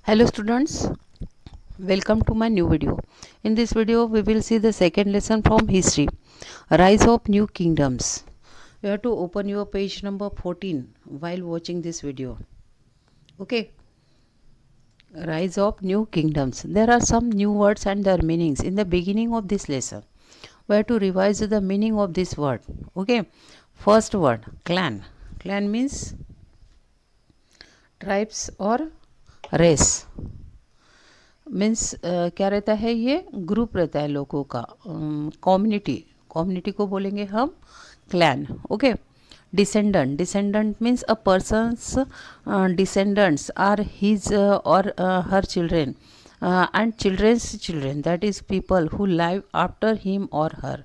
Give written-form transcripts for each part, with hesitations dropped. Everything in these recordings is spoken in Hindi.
Hello students, welcome to my new video. In this video we will see the second lesson from history, Rise of New Kingdoms. You have to open your page number 14 while watching this video. Okay, Rise of New Kingdoms. There are some new words and their meanings in the beginning of this lesson. We have to revise the meaning of this word. Okay, first word, clan. Clan means tribes or race. Means क्या रहता है, ये ग्रुप रहता है लोगों का, कम्युनिटी. कम्युनिटी को बोलेंगे हम clan. Okay. Descendant. Descendant means a persons descendants are his or her children and children's children, that is people who live after him or her.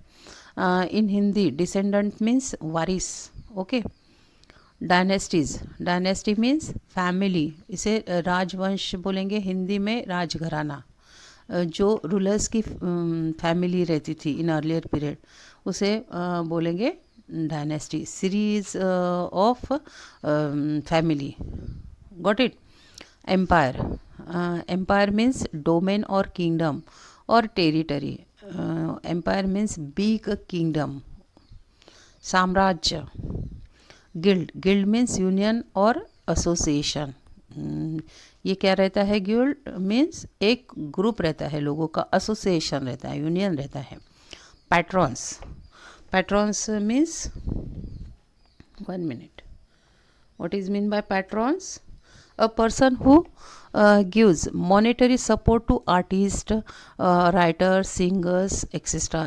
In Hindi descendant means वारिस. Okay. Dynasties. Dynasty means family. इसे राजवंश बोलेंगे हिंदी में, राजघराना. जो रूलर्स की फैमिली रहती थी इन अर्लियर पीरियड, उसे बोलेंगे dynasty. Series of family. Got it. Empire. Empire means domain और किंगडम और territory. Empire means big kingdom, साम्राज्य. गिल्ड. गिल्ड मीन्स यूनियन और एसोसिएशन. ये क्या रहता है? गिल्ड मीन्स एक ग्रुप रहता है लोगों का, एसोसिएशन रहता है, यूनियन रहता है. Patrons. Patrons means, 1 minute, what is mean by patrons? A person who gives monetary support to artists, writers, singers, etc.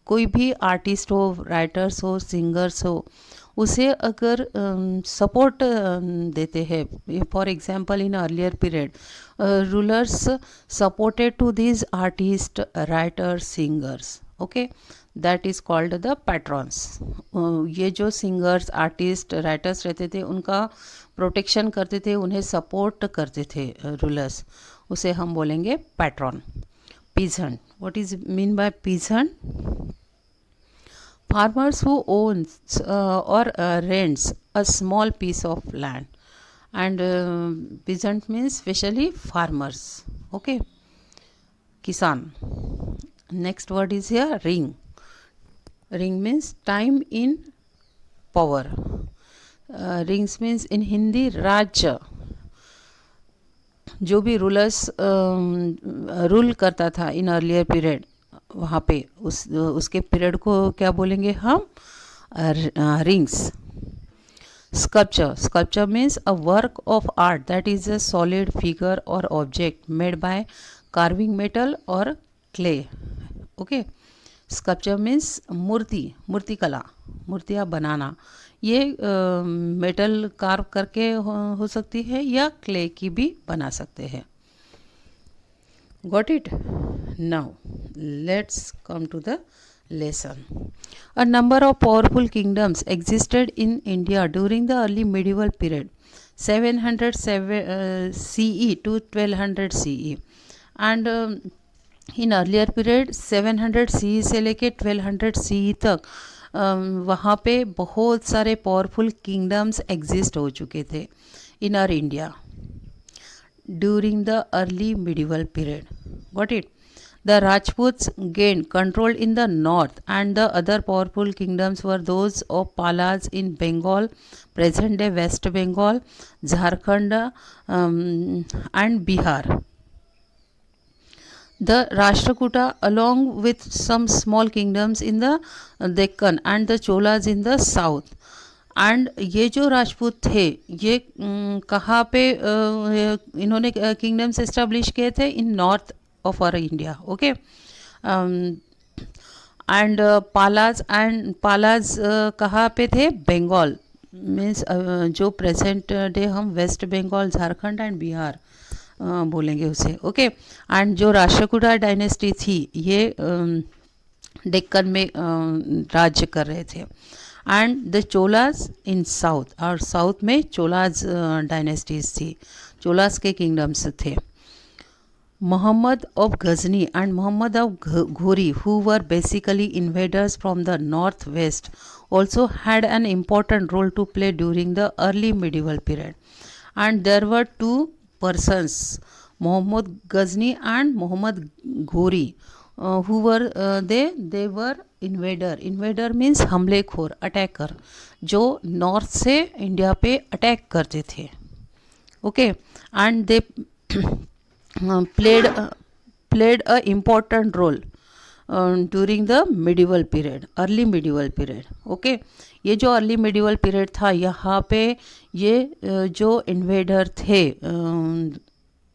कोई भी आर्टिस्ट हो, राइटर्स हो, सिंगर्स हो, उसे अगर सपोर्ट देते हैं. For example in earlier period rulers supported to this artist, writers, singers. Okay, that is called the patrons. ये जो सिंगर्स, आर्टिस्ट, राइटर्स रहते थे उनका प्रोटेक्शन करते थे, उन्हें सपोर्ट करते थे रूलर्स, उसे हम बोलेंगे patron. Peasant. What is mean bye peasant? Farmers who owns or rents a small piece of land, and peasant means specially farmers. Okay. Kisan. Next word is here, ring. Ring means time in power. Rings means in Hindi राज्य. जो भी रूलर्स रूल करता था इन अर्लियर पीरियड, वहाँ पे उसके पीरियड को क्या बोलेंगे हम? Rings. Sculpture. Sculpture means a work of art that is a solid figure or object made by carving metal or clay. Okay. Sculpture means मूर्ति, मूर्तिकला, मूर्तियाँ बनाना. ये मेटल कार्व करके हो सकती है या क्ले की भी बना सकते हैं. Got it? Now let's come to the lesson. A number of powerful kingdoms existed in India during the early medieval period, 700 CE to 1200 CE, and in earlier period 700 CE से लेके 1200 CE तक वहाँ पे बहुत सारे पावरफुल किंगडम्स एग्जिस्ट हो चुके थे in our India during the early medieval period. Got it? The Rajputs gained control in the north, and the other powerful kingdoms were those of Palas in Bengal, present day West Bengal, Jharkhand, and Bihar. The Rashtrakuta, along with some small kingdoms in the Deccan and the Cholas in the south. And ये जो राजपूत थे ये कहाँ पे इन्होंने किंगडम्स इस्टेब्लिश किए थे? In north of our India. Okay. And Palas कहाँ पे थे? बंगाल मीन्स जो प्रेजेंट डे हम वेस्ट बंगाल, झारखंड एंड बिहार बोलेंगे उसे. ओके. एंड जो राष्ट्रकूटा डायनेस्टी थी ये डेक्कन में राज्य कर रहे थे. And the Cholas in south, और साउथ में चोलास डायनेस्टीज थी, चोलास के किंगडम्स थे. Muhammad of Ghazni and Muhammad of Ghori, who were basically invaders from the northwest, also had an important role to play during the early medieval period. And there were two persons, Muhammad Ghazni and Muhammad Ghori. Who were they? They were invader. Invader means हमलेखोर, अटैकर, जो नॉर्थ से इंडिया पे अटैक करते थे. Okay, and they played a important role during the medieval period, early medieval period. Okay, ये जो अर्ली मिडिवल पीरियड था, यहाँ पे ये जो इन्वेडर थे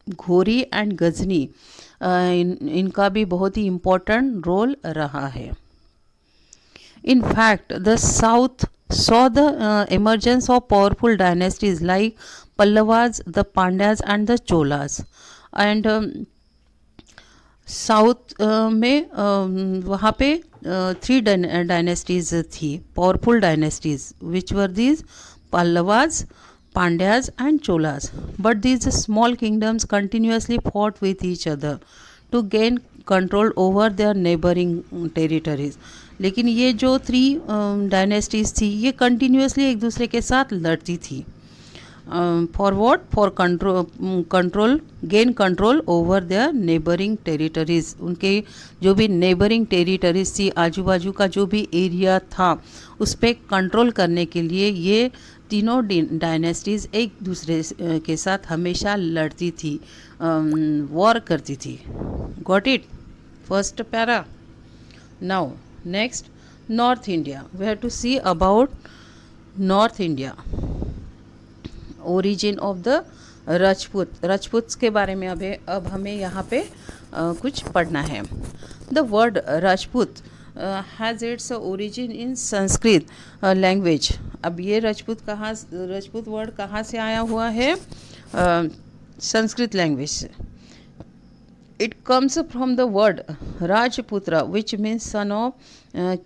घोरी एंड गजनी, इनका भी बहुत ही इम्पोर्टेंट रोल रहा है. In fact, the south saw the emergence of powerful dynasties like Pallavas, the Pandyas and the Cholas. And south में वहाँ पे 3 डायनेस्टीज थी, powerful dynasties, which were these Pallavas, Pandyas and Cholas. But these small kingdoms continuously fought with each other to gain control over their neighbouring territories. लेकिन ये जो 3 डायनेस्टीज थी, ये कंटिन्यूसली एक दूसरे के साथ लड़ती थी. For what? For control, gain control over their neighbouring territories. उनके जो भी नेबरिंग टेरिटरीज थी, आजू बाजू का जो भी एरिया था, उस पर कंट्रोल करने के लिए ये तीनों डायनेस्टीज़ एक दूसरे के साथ हमेशा लड़ती थी, वॉर करती थी. Got it? First para. Now next, north India. We have to see about north India. Origin of the Rajput. Rajput के बारे में अब हमें यहाँ पे कुछ पढ़ना है. The word Rajput has its origin in Sanskrit language. अब ये राजपूत वर्ड कहाँ से आया हुआ है? संस्कृत लैंग्वेज से. It comes from the word Rajputra which means son of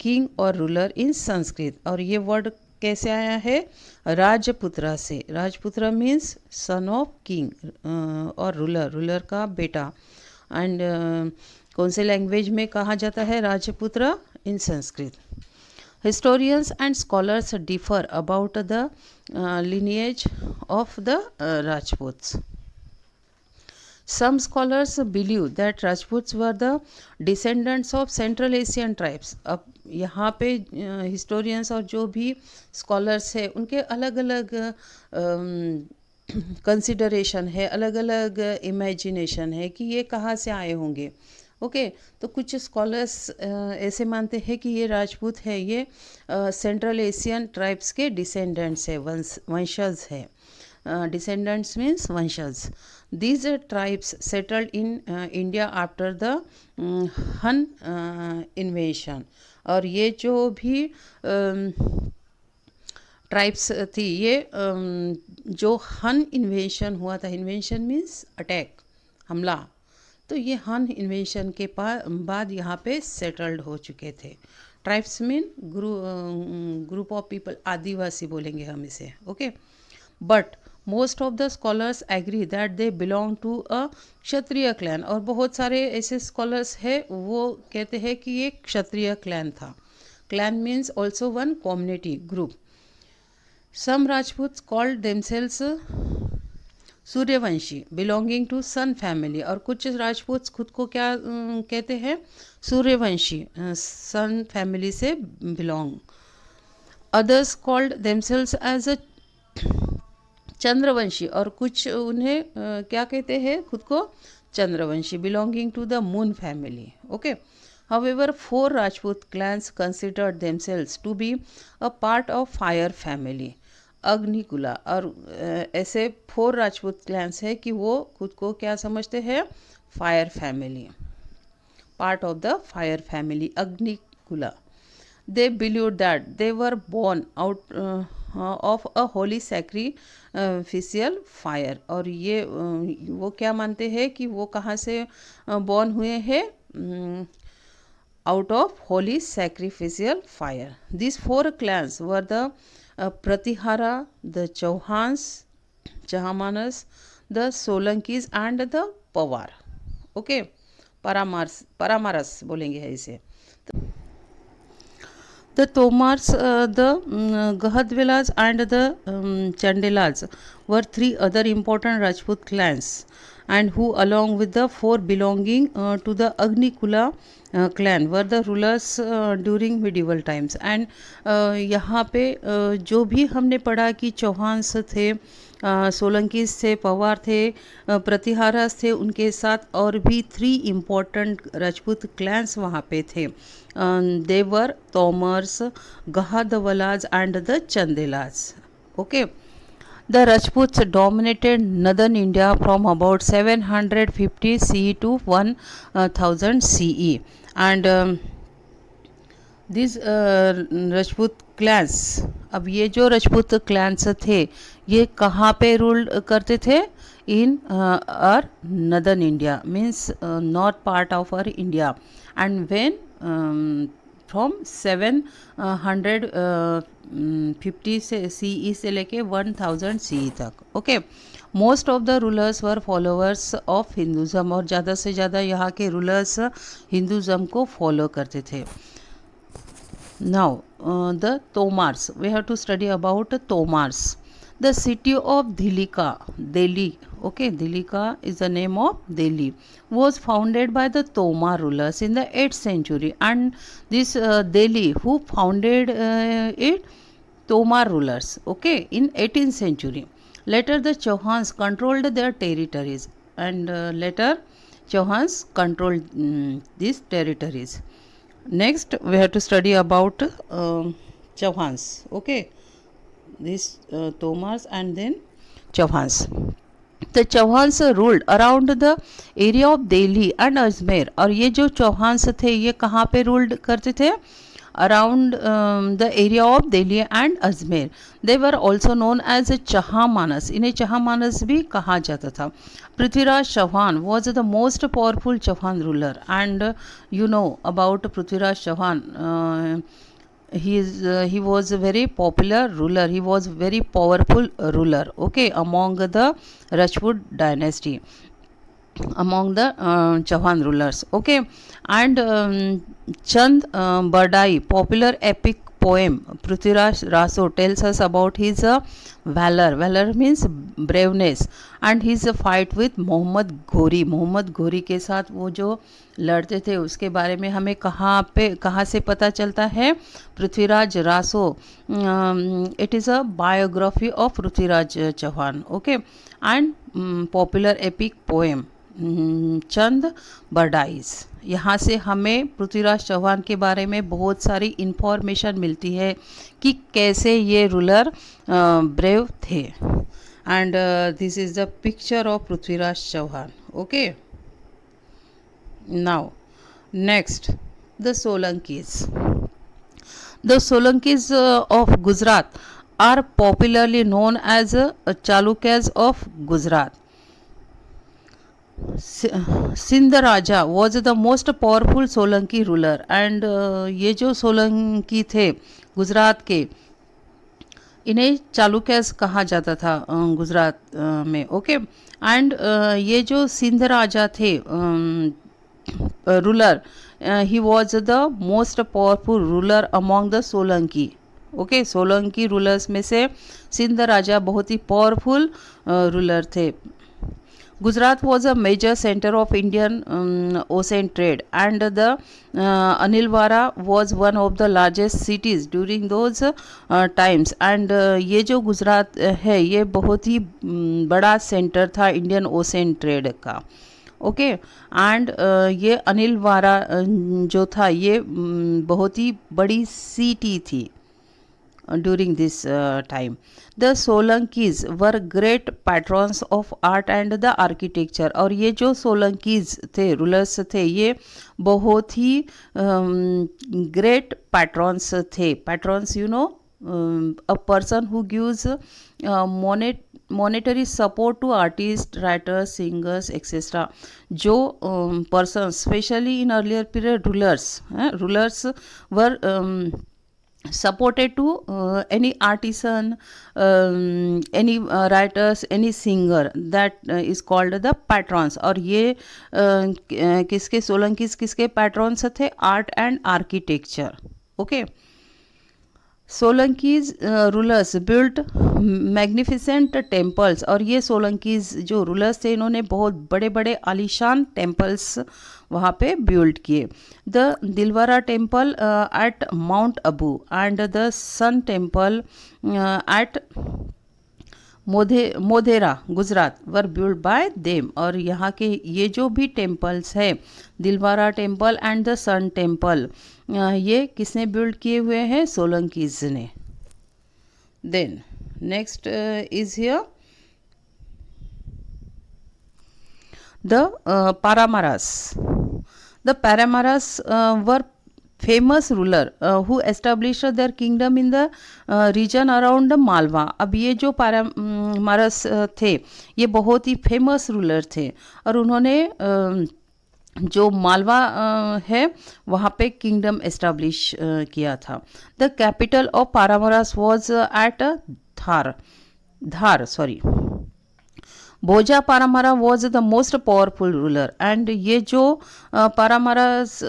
king और रूलर इन संस्कृत. और ये वर्ड कैसे आया है? राजपुत्र से. Rajputra means son of king और रूलर का बेटा. एंड कौन से लैंग्वेज में कहा जाता है Rajputra? In Sanskrit. Historians and scholars differ about the lineage of the Rajputs. Some scholars believe that Rajputs were the descendants of Central Asian tribes. अब यहाँ पे हिस्टोरियंस और जो भी स्कॉलर्स है, उनके अलग अलग कंसिडरेशन है, अलग अलग इमेजिनेशन है कि ये कहाँ से आए होंगे. ओके, तो कुछ स्कॉलर्स ऐसे मानते हैं कि ये राजपूत है, ये सेंट्रल एशियन ट्राइब्स के डिसेंडेंट्स है, वंशज है. Descendants means vanshas. These tribes settled in India after the Han invasion. और ये जो भी ट्राइब्स थी, ये जो हन इन्वेशन हुआ था, इन्वेशन मीन्स अटैक, हमला, तो ये हन इन्वेशन के बाद यहाँ पे सेटल्ड हो चुके थे. Tribes mean group of people, आदिवासी बोलेंगे हम इसे. Okay, but most of the scholars agree that they belong to a Kshatriya clan. और बहुत सारे ऐसे स्कॉलर्स हैं, वो कहते हैं कि ये क्षत्रिय क्लैन था. Clan means also one community group. Some Rajput called themselves Suryavanshi belonging to sun family. और कुछ राजपूत खुद को क्या कहते हैं? सूर्यवंशी, सन फैमिली से belong. Others called themselves as a Chandravanshi. और कुछ उन्हें क्या कहते हैं खुद को? Chandravanshi, belonging to the moon family. Okay, however 4 Rajput clans considered themselves to be a part of fire family, अग्निकुला. और ऐसे 4 राजपूत क्लैंस है कि वो खुद को क्या समझते हैं? Fire family, part of the fire family, Agnikula. They believed that they were born out of a holy sacrificial fire. और ये वो क्या मानते हैं कि वो कहाँ से बॉर्न हुए हैं? out of holy sacrificial fire. These 4 clans were the Pratihara, the Chauhans, Chahamanas, the Solankis and the Pawar. Okay, Paramaras बोलेंगे है इसे. The Tomars, the Gahadvilas and the Chandelas were three other important Rajput clans, and who, along with the four belonging to the Agnikula clan, were the rulers during medieval times. And यहाँ पे जो भी हमने पढ़ा कि चौहान्स थे, सोलंकीस थे, पवार थे, प्रतिहारस थे, उनके साथ और भी थ्री इम्पोर्टेंट राजपूत क्लैंस वहाँ पे थे. They were Tomars, Gahadavalas and the Chandelas. Okay. The Rajputs dominated northern India from about 750 CE to 1000 CE, and these Rajput clans, अब ये जो राजपूत क्लैंस थे ये कहाँ पे रूल करते थे? इन are northern India, means north part of R India. And when from 750 से CE से लेके 1000 CE तक. Okay. Most of the rulers were followers of Hinduism, और ज़्यादा से ज़्यादा यहाँ के रूलर्स हिंदुज़म को फॉलो करते थे. Now, the Tomars. We have to study about Tomars. The city of Dhilika, Delhi, okay, Dhilika is the name of Delhi, was founded by the Tomar rulers in the 8th century. And this Delhi, who founded it? Tomar rulers, okay, in 18th century. Later the Chauhans controlled their territories, and later Chauhans controlled these territories. Next we have to study about Chauhans. Okay, these Tomars and then Chauhans. The Chauhans ruled around the area of Delhi and Ajmer. और ये जो चौहान्स थे ये कहाँ पे रूल्ड करते थे? Around the area of Delhi and Ajmer. They were also known as Chahamanas. इन्हें चहामानस भी कहा जाता था. Prithviraj Chauhan was the most powerful Chauhan ruler, and you know about Prithviraj Chauhan. He was a very popular ruler. He was very powerful ruler, okay, among the Rajput dynasty, among the Chauhan rulers, okay. And Chand Bardai, popular epic poem Prithviraj Raso, tells us about his valor. Valor means braveness, and his fight with Mohammad Ghori. Mohammad घोरी के साथ वो जो लड़ते थे उसके बारे में हमें कहाँ से पता चलता है? Prithviraj Raso. It is a biography of Prithviraj Chauhan, okay. And popular epic poem Chand Bardai's. यहाँ से हमें पृथ्वीराज चौहान के बारे में बहुत सारी इन्फॉर्मेशन मिलती है कि कैसे ये रूलर ब्रेव थे. And this is the picture of Prithviraj Chauhan, okay. Now next, the Solankis. The Solankis of Gujarat are popularly known as Chalukyas of Gujarat. Sindh Raja was the most powerful Solanki ruler, and ये जो सोलंकी थे गुजरात के, इन्हें चालुक्यास कहा जाता था गुजरात में, ओके. एंड ये जो सिंध राजा थे ruler, he was the most powerful ruler among the Solanki, okay. Solanki rulers में से सिंध राजा बहुत ही पावरफुल रूलर थे. Gujarat was a major center of Indian ocean trade, and the Anilwara was one of the largest cities during those times. And ये जो गुजरात है ये बहुत ही बड़ा सेंटर था इंडियन ओशन ट्रेड का, ओके. एंड ये अनिलवारा जो था ये बहुत ही बड़ी सिटी थी during this time. The Solankis were great patrons of art and the architecture. और ये जो सोलंकीज थे, रूलर्स थे, ये बहुत ही great patrons थे. Patrons, you know, a person who gives monetary support to artists, writers, singers, etc. जो person, especially in earlier period, rulers were supported to any artisan, any writers, any singer, that is called the patrons. और ये किसके सोलंकीज किसके patrons थे? Art and architecture, okay. Solankis rulers built magnificent temples, और ये सोलंकीज जो रूलर्स थे इन्होंने बहुत बड़े बड़े आलीशान टेम्पल्स वहाँ पे बिल्ड किए. The Dilwara temple at Mount Abu and the sun temple at Modhera Gujarat were build by them. और यहाँ के ये जो भी टेम्पल्स है, Dilwara temple and the sun temple, ये किसने बिल्ड किए हुए हैं? सोलंकीज ने. Then next is here the Paramaras. The Paramaras were famous ruler who establish their kingdom in the region around Malwa. अब ये जो पारामारस थे ये बहुत ही फेमस रूलर थे और उन्होंने जो मालवा है वहाँ पे किंगडम एस्टेब्लिश किया था. The capital of Paramaras was at Dhar sorry. Bhoja Paramara was the most powerful ruler. And ये जो पारामारास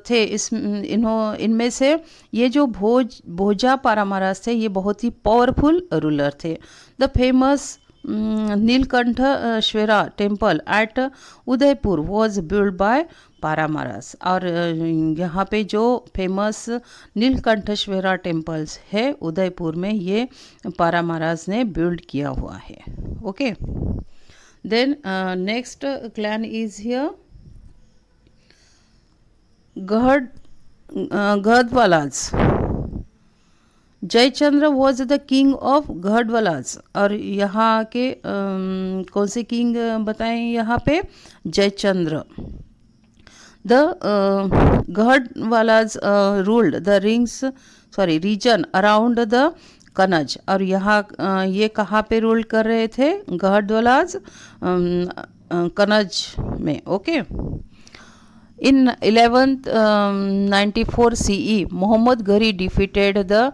थे इनमें से ये जो भोजा पारामारास थे ये बहुत ही पावरफुल रूलर थे. The famous Nilkantheshwara temple at Udaipur was build by Paramaras. और यहाँ पे जो फेमस नीलकंठेश्वरा टेम्पल्स है उदयपुर में ये पारामारास ने बिल्ड किया हुआ है. Okay. Then next clan is here Gadwalas. Jaichandra was the king of Gahadavalas. और यहाँ के कौन से किंग बताएं यहाँ पे? Jaichandra. The Gahadavalas ruled the region around the Kannauj. और यहाँ ये कहाँ पे रूल कर रहे थे? गढ़वालाज कनज में. Okay. In 1194 CE, Muhammad Ghari defeated the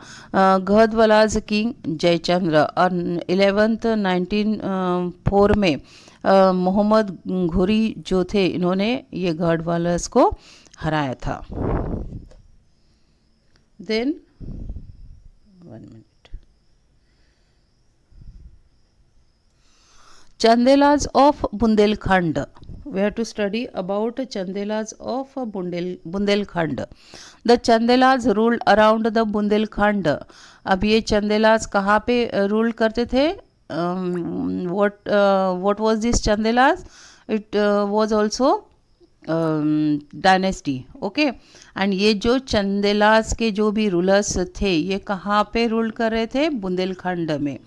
Gadwala's king Jayachandra. और 1904 में मोहम्मद घोरी जो थे इन्होंने ये गढ़वालास को हराया था. Then 1 minute. Chandelas of Bundelkhand. We have to study about Chandelas of Bundelkhand. The Chandelas ruled around the Bundelkhand. अब ये चंदेलाज कहाँ पे रूल करते थे? What was this Chandelas? It was also dynasty. Okay. And ये जो चंदेलाज के जो भी रूलर्स थे ये कहाँ पे रूल कर रहे थे? बुंदेलखंड में.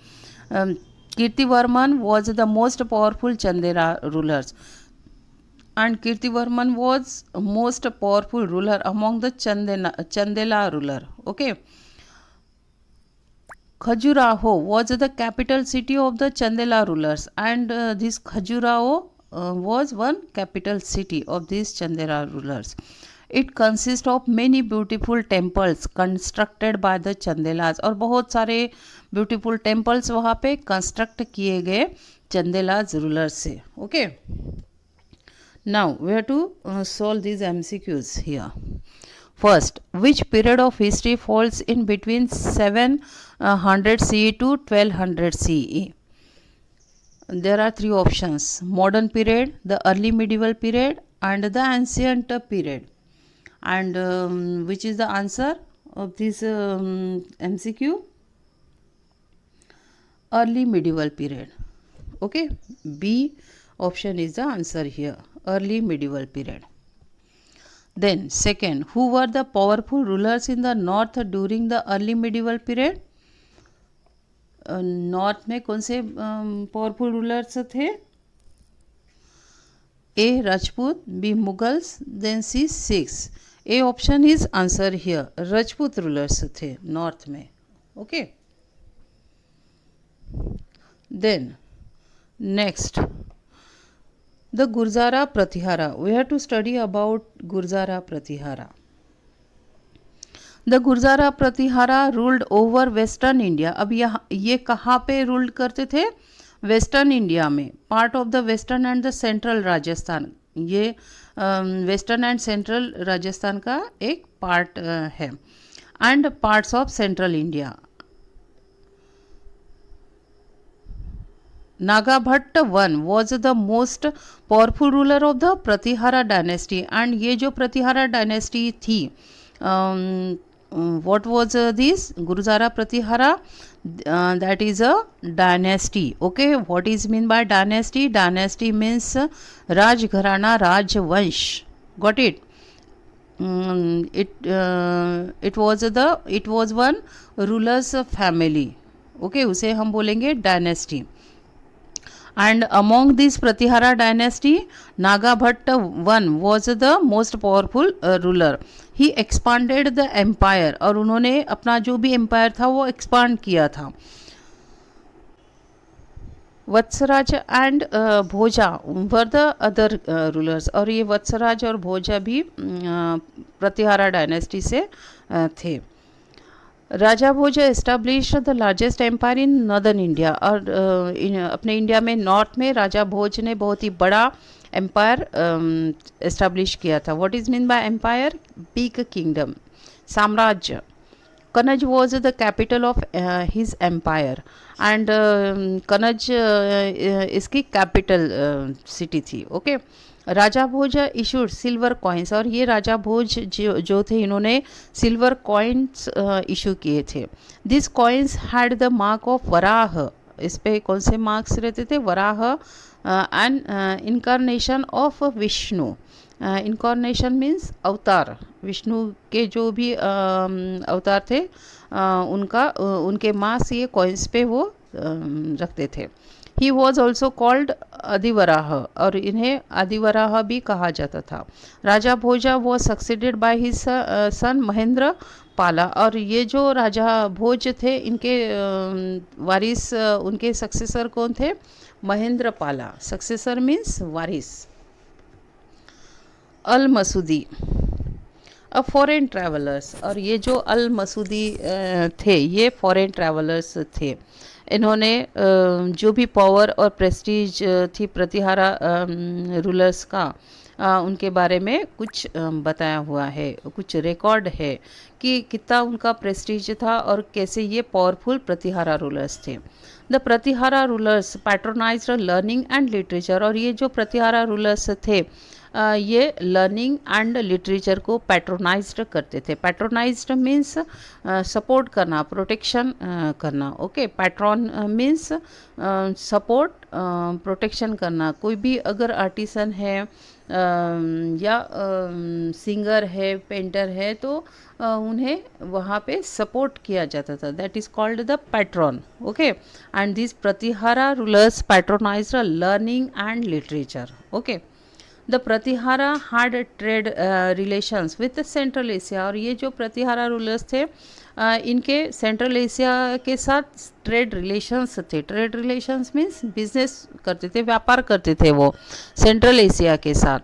Kirtivarman was the most powerful Chandela rulers. and Kirtivarman was most powerful ruler among the Chandela ruler. Okay. Khajuraho was the capital city of the Chandela rulers, and this Khajuraho was one capital city of these Chandela rulers. It consists of many beautiful temples constructed by the Chandelas, और बहुत सारे beautiful temples वहाँ पे construct किए गए Chandelas rulers से. Okay. Now we have to solve these MCQs here. First, which period of history falls in between 700 CE to 1200 CE? There are three options: modern period, the early medieval period, and the ancient period. And which is the answer of this MCQ? Early medieval period. Okay, B option is the answer here, early medieval period. Then second, who were the powerful rulers in the north during the early medieval period? North में कौन से पावरफुल रूलर्स थे? A Rajput, B Mughals, then C Sikhs. A option is answer here. Rajput rulers थे नॉर्थ में. Okay. Then next, the Gurjara Pratihara. We have to study about Gurjara Pratihara. The Gurjara Pratihara ruled over western India. अब ये कहाँ पे रूल्ड करते थे? वेस्टर्न इंडिया में, part of the western and the central Rajasthan. ये वेस्टर्न एंड सेंट्रल राजस्थान का एक पार्ट है. and parts of central India. Nagabhata one was the most powerful ruler of the Pratihara dynasty. And ये जो प्रतिहारा डायनेस्टी थी, what was this Guruzara Pratihara? That is a dynasty. Okay, what is mean by dynasty? Dynasty means Raj Gharana, Raj Vansh. Got it? It was one ruler's family. Okay, उसे हम बोलेंगे dynasty. And among this Pratihara dynasty, Nagabhatta I was the most powerful ruler. He expanded the empire. और उन्होंने अपना जो भी empire था वो expand किया था. वत्सराज एंड भोजा वर द अदर रूलर्स. और ये वत्सराज और भोजा भी प्रतिहारा डायनेस्टी से थे. Raja Bhoj establish the largest empire in northern India. और अपने इंडिया में नॉर्थ में राजा भोज ने बहुत ही बड़ा एम्पायर एस्टेब्लिश किया था. What is mean by empire? Big kingdom, साम्राज्य. Kannauj was the capital of his empire. And Kannauj इसकी कैपिटल सिटी थी. Okay. Raja Bhoj issued silver coins. और ये राजा भोज जो थे इन्होंने सिल्वर कॉइन्स इशू किए थे. This coins had the mark of Varaha. इस पे कौन से मार्क्स रहते थे? Varaha and incarnation of Vishnu. Incarnation means अवतार. विष्णु के जो भी अवतार थे उनके मार्क्स ये कॉइन्स पे वो रखते थे. He was also called Adivaraha. और इन्हें आदिवराह भी कहा जाता था. Raja Bhoja was succeeded by his son Mahendra Pala. और ये जो राजा भोज थे इनके वारिस, उनके सक्सेसर कौन थे? महेंद्र पाला. सक्सेसर मीन्स वारिस. अल मसूदी फॉरेन ट्रैवलर्स. और ये जो अल मसूदी थे ये फॉरेन ट्रैवलर्स थे. इन्होंने जो भी पावर और प्रेस्टीज थी प्रतिहारा रूलर्स का, उनके बारे में कुछ बताया हुआ है, कुछ रिकॉर्ड है कि कितना उनका प्रेस्टीज था और कैसे ये पावरफुल प्रतिहारा रूलर्स थे. The Pratihara rulers patronised learning and literature. और ये जो प्रतिहारा रूलर्स थे ये लर्निंग एंड लिटरेचर को पैट्रोनाइज्ड करते थे. पैट्रोनाइज्ड मीन्स सपोर्ट करना, प्रोटेक्शन करना. Okay. Patron means support, protection करना. कोई भी अगर आर्टिसन है या सिंगर है, पेंटर है, तो उन्हें वहाँ पे सपोर्ट किया जाता था. That is called the patron. Okay. And this Pratihara rulers patronised learning and literature. Okay. The Pratihara had trade relations with Central Asia. और ये जो प्रतिहारा रूलर्स थे इनके सेंट्रल एशिया के साथ ट्रेड रिलेशंस थे. ट्रेड रिलेशंस मीन्स बिजनेस करते थे, व्यापार करते थे वो सेंट्रल एशिया के साथ.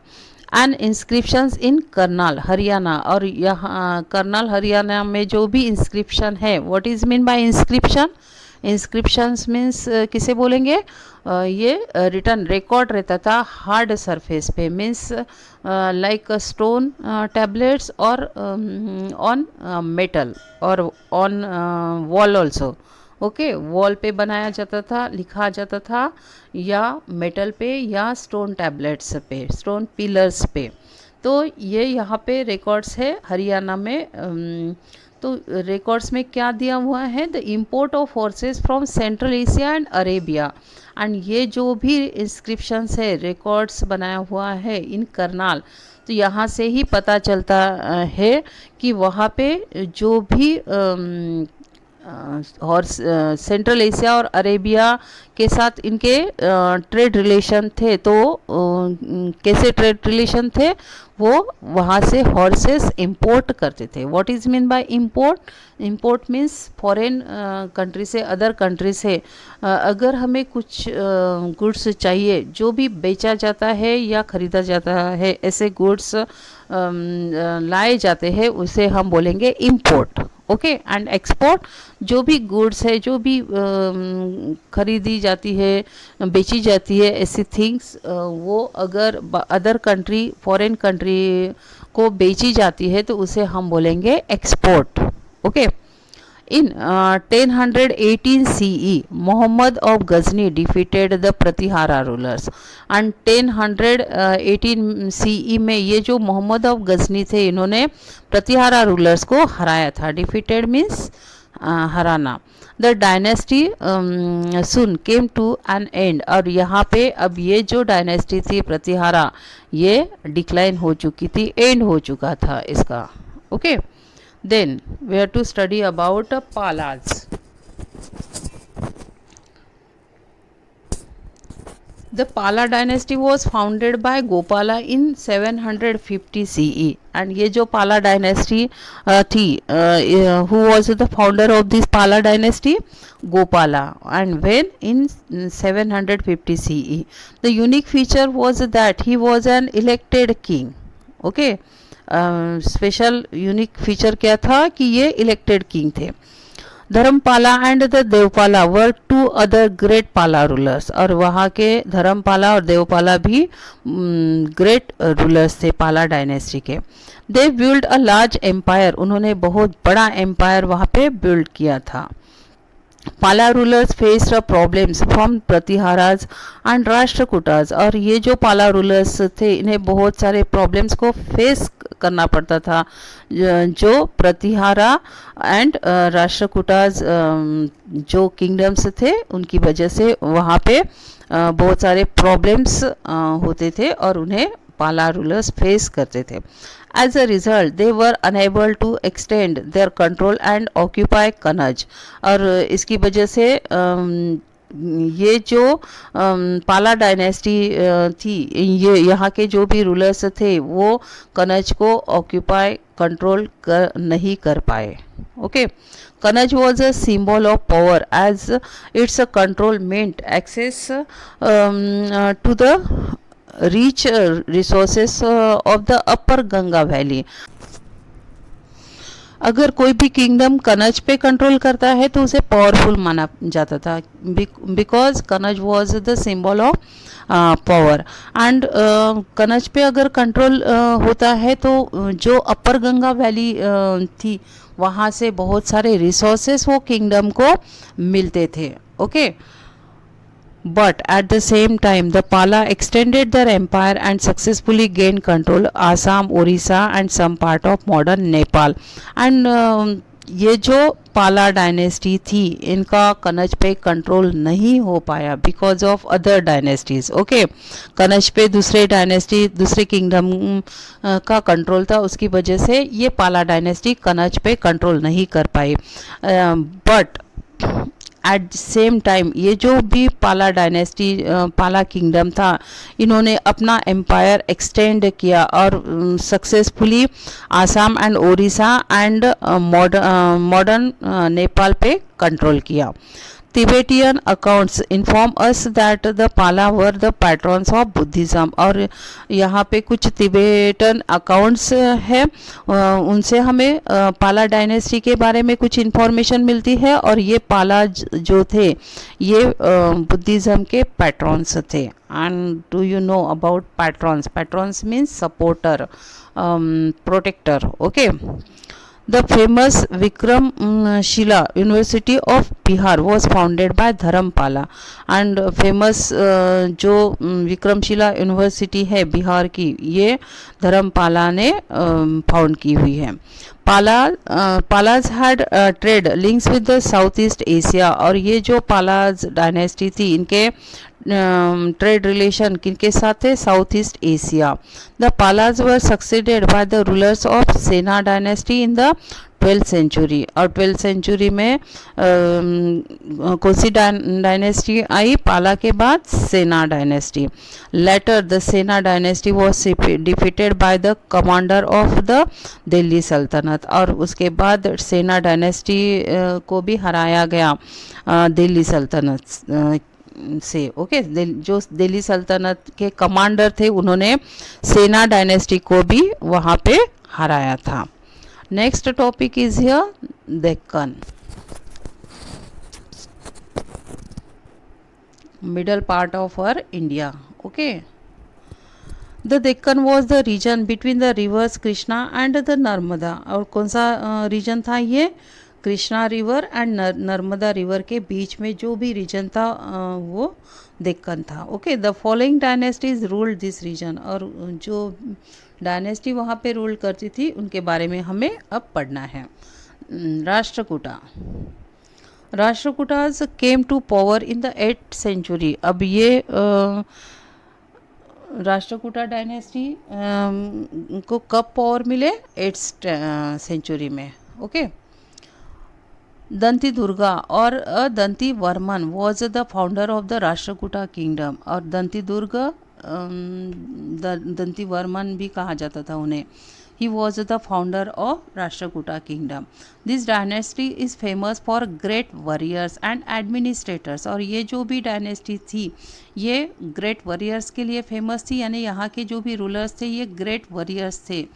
एंड इंस्क्रिप्शंस इन करनाल हरियाणा. और यहाँ करनाल हरियाणा में जो भी इंस्क्रिप्शन है, what is mean bye inscription? Inscriptions means किसे बोलेंगे? ये रिटर्न रिकॉर्ड रहता था हार्ड सरफेस पे. मीन्स लाइक स्टोन टैबलेट्स और ऑन मेटल और on wall also. Okay. Wall पे बनाया जाता था, लिखा जाता था, या मेटल पे या स्टोन टैबलेट्स पे, स्टोन पिलर्स पे. तो ये यहाँ पे रिकॉर्ड्स है हरियाणा में. तो रिकॉर्ड्स में क्या दिया हुआ है? The import of horses from central Asia and Arabia. And ये जो भी इंस्क्रिप्शंस है, रिकॉर्ड्स बनाया हुआ है इन करनाल, तो यहाँ से ही पता चलता है कि वहाँ पे जो भी और सेंट्रल एशिया और अरेबिया के साथ इनके ट्रेड रिलेशन थे. तो कैसे ट्रेड रिलेशन थे? वो वहाँ से हॉर्सेस इंपोर्ट करते थे. What is mean by import? Import means foreign country से, अदर कंट्री से अगर हमें कुछ गुड्स चाहिए जो भी बेचा जाता है या ख़रीदा जाता है, ऐसे गुड्स लाए जाते हैं, उसे हम बोलेंगे इंपोर्ट. ओके. एंड एक्सपोर्ट, जो भी गुड्स है, जो भी खरीदी जाती है, बेची जाती है, ऐसी थिंग्स वो अगर अदर कंट्री, फॉरेन कंट्री को बेची जाती है तो उसे हम बोलेंगे export. Okay. In 1018 CE, Muhammad of Ghazni defeated the Pratihara rulers. And 1018 CE में ये जो मोहम्मद ऑफ गजनी थे, इन्होंने प्रतिहारा रूलर्स को हराया था. डिफीटेड मीन्स हराना. The dynasty soon came to an end. और यहाँ पे अब ये जो डायनेस्टी थी प्रतिहारा, ये डिक्लाइन हो चुकी थी, एंड हो चुका था इसका. Okay. Then we have to study about Palas. The Pala dynasty was founded by Gopala in 750 CE. And ये जो Pala dynasty थी, who was the founder of this Pala dynasty? Gopala. And when? In 750 CE. The unique feature was that he was an elected king. Okay. Special unique feature क्या था कि ये इलेक्टेड किंग थे. Dharmapala and the Devapala were two other great Pala rulers. और वहाँ के धर्मपाला और देवपाला भी ग्रेट रूलर्स थे पाला डायनेस्टी के. They build a large empire. उन्होंने बहुत बड़ा एम्पायर वहाँ पे बिल्ड किया था. Pala rulers faced problems from Pratiharas and Rashtrakutas. और ये जो पाला रूलर्स थे, इन्हें बहुत सारे प्रॉब्लम्स को फेस करना पड़ता था, जो प्रतिहारा एंड राष्ट्रकूटाज जो किंगडम्स थे, उनकी वजह से वहाँ पे बहुत सारे प्रॉब्लम्स होते थे और उन्हें पाला रूलर्स फेस करते थे. As a result, they were unable to extend their control and occupy Kannauj. और इसकी वजह से ये जो पाला डायनेस्टी थी, ये यहाँ के जो भी रूलर्स थे, वो कनौज को ऑक्यूपाई कंट्रोल नहीं कर पाए. Okay. Kannauj was a symbol of power as its control meant access to the rich resources of the upper Ganga valley. अगर कोई भी किंगडम कनौज पे कंट्रोल करता है तो उसे पावरफुल माना जाता था, because Kannauj was the symbol of power. And Kannauj पे अगर कंट्रोल होता है तो जो अपर गंगा वैली थी, वहाँ से बहुत सारे रिसोर्सेस वो किंगडम को मिलते थे. Okay. But at the same time, the Pala extended their empire and successfully gained control Assam, Orissa and some part of modern Nepal. And ये जो पाला डायनेस्टी थी, इनका कनौज पे कंट्रोल नहीं हो पाया because of other dynasties. Okay. Kannauj पे दूसरे डायनेस्टी, दूसरे किंगडम का कंट्रोल था, उसकी वजह से ये पाला डायनेस्टी कनौज पे कंट्रोल नहीं कर पाई. बट एट सेम टाइम ये जो भी पाला डायनेस्टी, पाला किंगडम था, इन्होंने अपना एम्पायर एक्सटेंड किया और successfully Assam and Odisha and modern Nepal पे कंट्रोल किया. Tibetan accounts inform us that the Pala were the patrons of Buddhism. और यहाँ पे कुछ तिबेटन अकाउंट्स है, उनसे हमें पाला डायनेस्टी के बारे में कुछ इन्फॉर्मेशन मिलती है. और ये पाला जो थे, ये बुद्धिज़्म के पैट्रॉन्स थे. And do you know about patrons? Patrons means supporter, protector. Okay. The famous Vikramshila University of Bihar was founded by Dharampala. And famous जो विक्रमशिला यूनिवर्सिटी है बिहार की, ये धर्मपाला ने फाउंड की हुई है. Palas had trade links with the south East Asia. और ये जो पालाज डायनेस्टी थी, इनके ट्रेड रिलेशन किनके साथ थे? South East Asia. The Palas were succeeded by the rulers of Sena dynasty in the 12th century. और 12th सेंचुरी में कौन सी डायनेस्टी आई? पाला के बाद सेना डायनेस्टी. लेटर द सेना dynasty was defeated by the commander of the Delhi सल्तनत. और उसके बाद सेना डायनेस्टी को भी हराया गया दिल्ली सल्तनत से. ओके. जो दिल्ली सल्तनत के कमांडर थे, उन्होंने सेना डायनेस्टी को भी वहाँ पे हराया था. Next topic is here Deccan, middle part of our India. Okay. The Deccan was the region between the rivers Krishna and the Narmada. और कौन सा रीजन था ये? Krishna river and Narmada river के बीच में जो भी रीजन था वो डेक्कन था। Okay, the following dynasties ruled this region. और जो डायनेस्टी वहाँ पे रूल करती थी उनके बारे में हमें अब पढ़ना है। Rashtrakuta. Rashtrakutas came to power in the 8th century. अब ये राष्ट्रकूटा डायनेस्टी को कब पावर मिले? 8th सेंचुरी में। ओके, दंती दुर्गा और Danti Varman was the founder of the Rashtrakuta kingdom. और दंती दुर्ग दंती वर्मन भी कहा जाता था उन्हें। He was the founder of Rashtrakuta kingdom. This dynasty is famous for great warriors and administrators. और ये जो भी डायनेस्टी थी ये ग्रेट वॉरियर्स के लिए फेमस थी, यानी यहाँ के जो भी रूलर्स थे ये ग्रेट वॉरियर्स थे,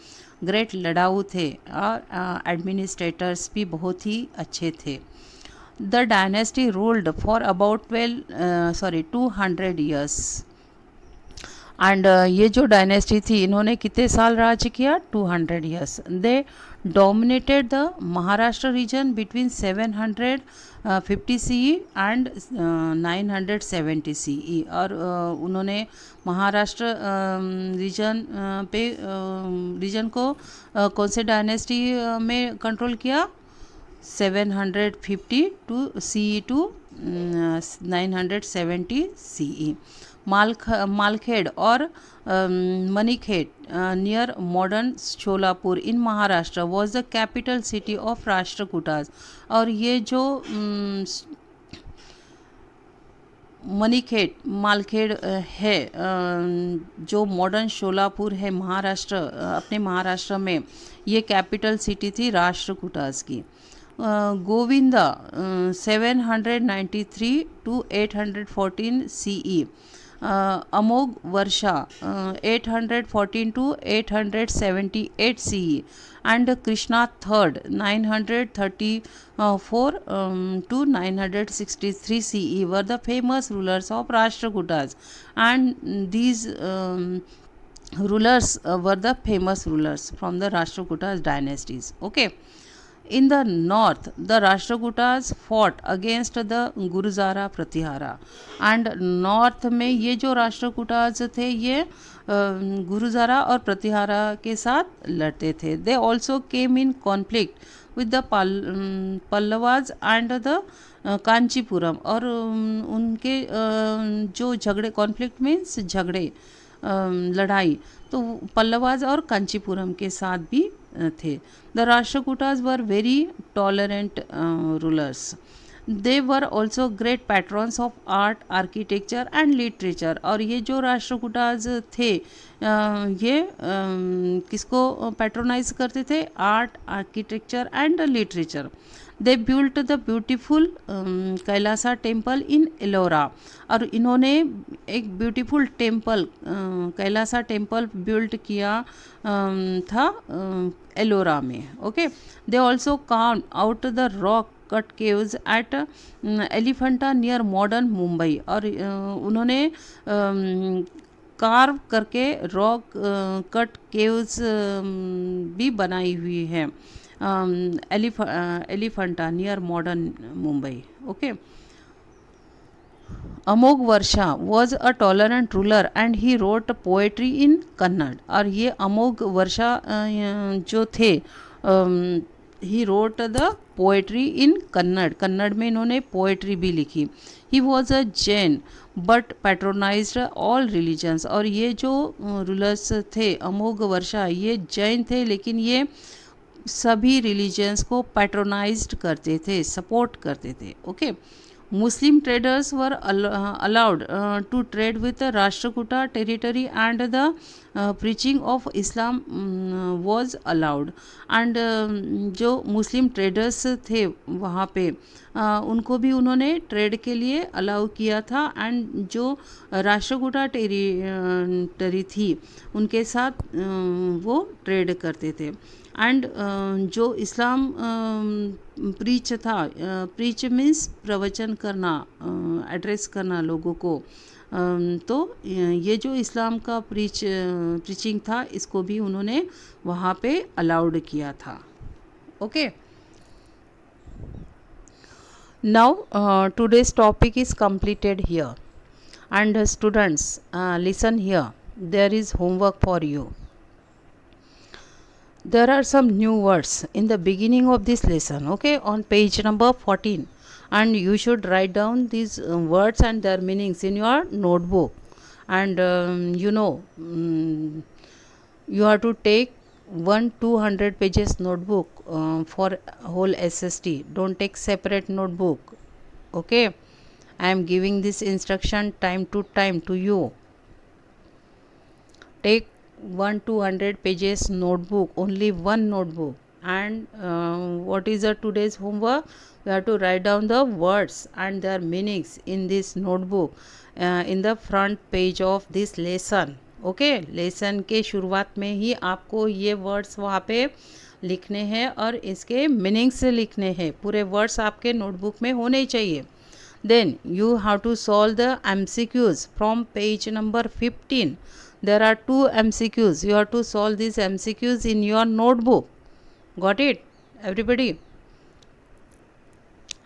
ग्रेट लड़ाऊ थे, और एडमिनिस्ट्रेटर्स भी बहुत ही अच्छे थे। The dynasty ruled for about 200 years. And ये जो डायनेस्टी थी इन्होंने कितने साल राज्य किया? 200 years. They dominated the Maharashtra region between 750 CE and 970 CE। और उन्होंने महाराष्ट्र रीजन रीजन को कौन से डायनेस्टी में कंट्रोल किया? 750 to CE to 970 CE। Malkhed और Manikhed near modern Sholapur in Maharashtra was the capital city of Rashtrakutas. और ये जो मनीखेड मालखेड है जो मॉडर्न शोलापुर है महाराष्ट्र, अपने महाराष्ट्र में, ये कैपिटल सिटी थी राष्ट्रकूटाज की। Govinda 793 to 814 CE। Amoghavarsha 814 to 878 CE। And Krishna third 934 to 963 CE were the famous rulers of Rashtrakutas, and these rulers were the famous rulers from the Rashtrakutas dynasties. Okay. In the north, the Rashtrakutas fought against the Guruzara Pratihara. And north में ये जो राष्ट्रकूटाज थे ये गुरुजारा और प्रतिहारा के साथ लड़ते थे. They also came in conflict with the Pallavas and the Kanchipuram. और उनके जो झगड़े, कॉन्फ्लिक्ट मीन्स झगड़े, लड़ाई, तो पल्लवाज और कांचीपुरम के साथ भी थे. The Rashtrakutas were very tolerant rulers. They were also great patrons of art, architecture and literature. और ये जो राष्ट्रकूटाज थे ये किसको पैट्रोनाइज करते थे? Art, architecture and literature. They built the beautiful Kailasa temple in Ellora. और इन्होंने एक beautiful temple Kailasa temple built किया था एलोरा में. ओके. They also carve out the rock cut caves at Elephanta near modern Mumbai. और उन्होंने कार्व करके रॉक कट केव्स भी बनाई हुई है Elephanta near modern Mumbai. Okay. Amogha Varsha was a tolerant ruler and he wrote poetry in Kannada. और ये अमोघ वर्षा जो थे he wrote the poetry in Kannada. Kannada में इन्होंने पोएट्री भी लिखी. He was a Jain but patronised all religions. और ये जो रूलर्स थे अमोघ वर्षा ये जैन थे लेकिन ये सभी रिलीजन्स को पैट्रोनाइज्ड करते थे, सपोर्ट करते थे. Okay. Muslim traders were allowed to trade with the Rashtrakuta territory and the preaching of Islam was allowed. And जो मुस्लिम ट्रेडर्स थे वहाँ पे उनको भी उन्होंने ट्रेड के लिए अलाउ किया था. एंड जो राष्ट्रकूटा टेरिटरी थी उनके साथ वो ट्रेड करते थे. एंड जो इस्लाम प्रीच मीन्स प्रवचन करना, एड्रेस करना लोगों को, तो ये जो इस्लाम का प्रीचिंग था, इसको भी उन्होंने वहाँ पे अलाउड किया था. Okay. Now today's topic is completed here, and students, listen here, there is homework for you. There are some new words in the beginning of this lesson, okay, on page number 14, and you should write down these words and their meanings in your notebook. And you have to take 200 pages notebook for whole SST. Don't take separate notebook, okay. I am giving this instruction time to time to you. Take 200 pages notebook, only one notebook. And what is the today's homework? You have to write down the words and their meanings in this notebook, in the front page of this lesson. Okay. Lesson के शुरुआत में ही आपको ये वर्ड्स वहाँ पे लिखने हैं और इसके मीनिंग्स लिखने हैं. पूरे वर्ड्स आपके नोटबुक में होने चाहिए. Then you have to solve the MCQs from page number 15. There are 2 MCQs. You have to solve these MCQs in your notebook. Got it? Everybody?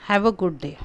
Have a good day.